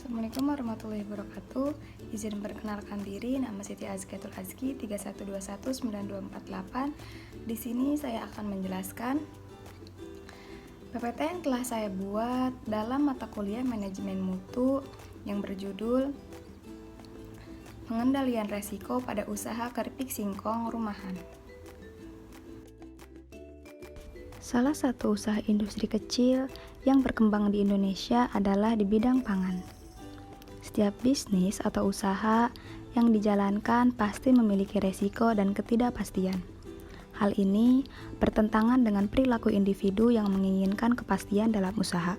Assalamualaikum warahmatullahi wabarakatuh. Izin perkenalkan diri, nama Siti Azkiatul Azki 31219248. Di sini saya akan menjelaskan PPT yang telah saya buat dalam mata kuliah manajemen mutu yang berjudul Pengendalian Resiko pada Usaha Keripik Singkong Rumahan. Salah satu usaha industri kecil yang berkembang di Indonesia adalah di bidang pangan. Setiap bisnis atau usaha yang dijalankan pasti memiliki resiko dan ketidakpastian. Hal ini bertentangan dengan perilaku individu yang menginginkan kepastian dalam usaha.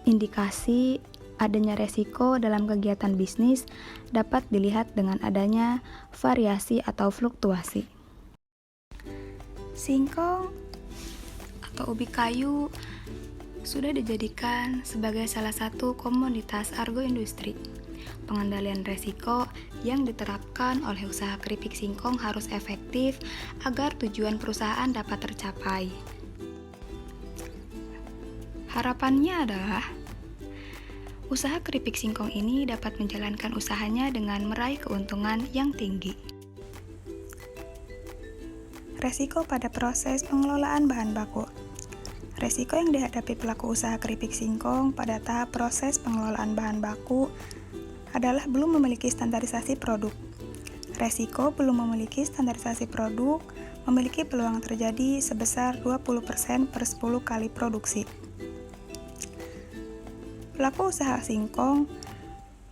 Indikasi adanya resiko dalam kegiatan bisnis dapat dilihat dengan adanya variasi atau fluktuasi. Singkong atau ubi kayu sudah dijadikan sebagai salah satu komoditas agroindustri. Pengendalian resiko yang diterapkan oleh usaha keripik singkong harus efektif agar tujuan perusahaan dapat tercapai. Harapannya adalah usaha keripik singkong ini dapat menjalankan usahanya dengan meraih keuntungan yang tinggi. Resiko pada proses pengelolaan bahan baku. Resiko yang dihadapi pelaku usaha keripik singkong pada tahap proses pengelolaan bahan baku adalah belum memiliki standarisasi produk. Resiko belum memiliki standarisasi produk memiliki peluang terjadi sebesar 20% per 10 kali produksi. Pelaku usaha singkong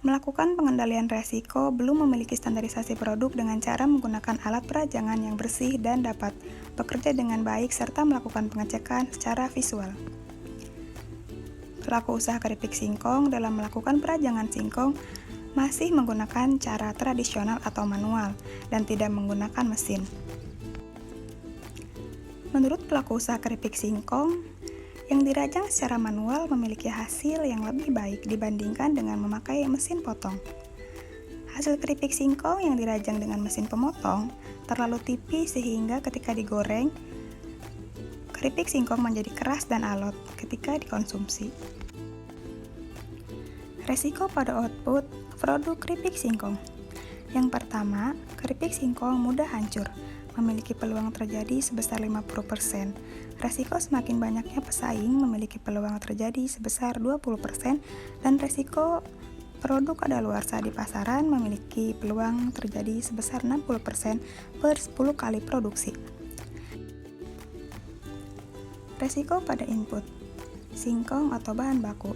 melakukan pengendalian resiko belum memiliki standarisasi produk dengan cara menggunakan alat perajangan yang bersih dan dapat bekerja dengan baik serta melakukan pengecekan secara visual. Pelaku usaha keripik singkong dalam melakukan perajangan singkong masih menggunakan cara tradisional atau manual dan tidak menggunakan mesin. Menurut pelaku usaha keripik singkong, yang dirajang secara manual memiliki hasil yang lebih baik dibandingkan dengan memakai mesin potong. Hasil keripik singkong yang dirajang dengan mesin pemotong terlalu tipis sehingga ketika digoreng, keripik singkong menjadi keras dan alot ketika dikonsumsi. Resiko pada output produk keripik singkong. Yang pertama, keripik singkong mudah hancur, memiliki peluang terjadi sebesar 50%. Resiko semakin banyaknya pesaing memiliki peluang terjadi sebesar 20% dan resiko produk kadaluarsa di pasaran memiliki peluang terjadi sebesar 60% per 10 kali produksi. Resiko pada input singkong atau bahan baku.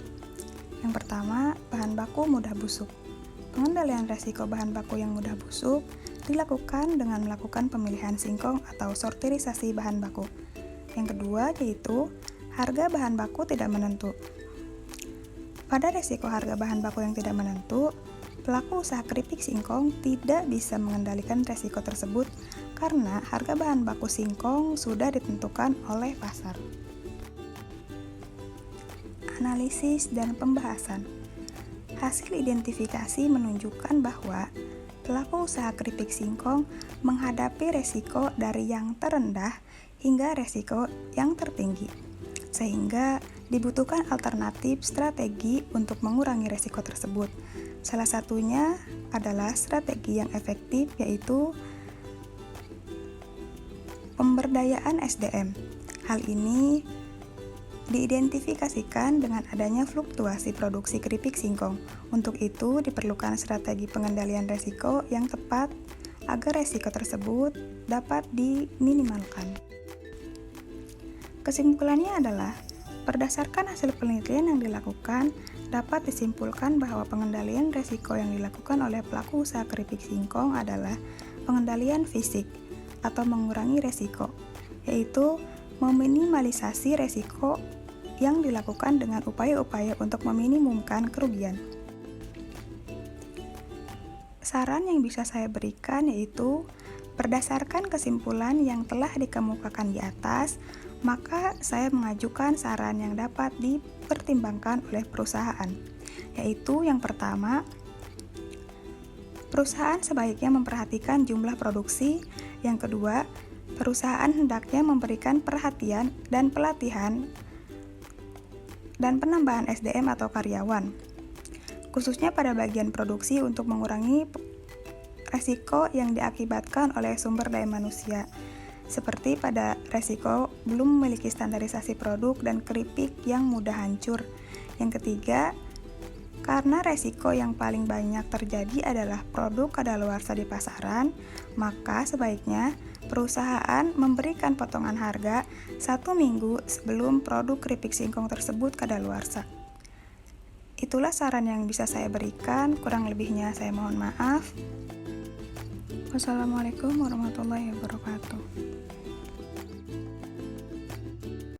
Yang pertama, bahan baku mudah busuk. Pengendalian resiko bahan baku yang mudah busuk dilakukan dengan melakukan pemilihan singkong atau sortirisasi bahan baku. Yang kedua yaitu harga bahan baku tidak menentu. Pada resiko harga bahan baku yang tidak menentu, pelaku usaha keripik singkong tidak bisa mengendalikan resiko tersebut karena harga bahan baku singkong sudah ditentukan oleh pasar. Analisis dan pembahasan. Hasil identifikasi menunjukkan bahwa pelaku usaha keripik singkong menghadapi resiko dari yang terendah hingga resiko yang tertinggi, sehingga dibutuhkan alternatif strategi untuk mengurangi resiko tersebut. Salah satunya adalah strategi yang efektif yaitu pemberdayaan SDM. Hal ini diidentifikasikan dengan adanya fluktuasi produksi keripik singkong. Untuk itu diperlukan strategi pengendalian resiko yang tepat agar resiko tersebut dapat diminimalkan. Kesimpulannya adalah, berdasarkan hasil penelitian yang dilakukan, dapat disimpulkan bahwa pengendalian resiko yang dilakukan oleh pelaku usaha keripik singkong adalah pengendalian fisik atau mengurangi resiko, yaitu meminimalisasi resiko yang dilakukan dengan upaya-upaya untuk meminimumkan kerugian. Saran yang bisa saya berikan yaitu, berdasarkan kesimpulan yang telah dikemukakan di atas, maka saya mengajukan saran yang dapat dipertimbangkan oleh perusahaan, yaitu yang pertama, perusahaan sebaiknya memperhatikan jumlah produksi. Yang kedua, perusahaan hendaknya memberikan perhatian dan pelatihan dan penambahan SDM atau karyawan, khususnya pada bagian produksi untuk mengurangi resiko yang diakibatkan oleh sumber daya manusia, seperti pada resiko belum memiliki standarisasi produk dan keripik yang mudah hancur. Yang ketiga, karena resiko yang paling banyak terjadi adalah produk kadaluarsa di pasaran, maka sebaiknya perusahaan memberikan potongan harga 1 minggu sebelum produk keripik singkong tersebut kadaluarsa. Itulah saran yang bisa saya berikan, kurang lebihnya saya mohon maaf. Wassalamualaikum warahmatullahi wabarakatuh.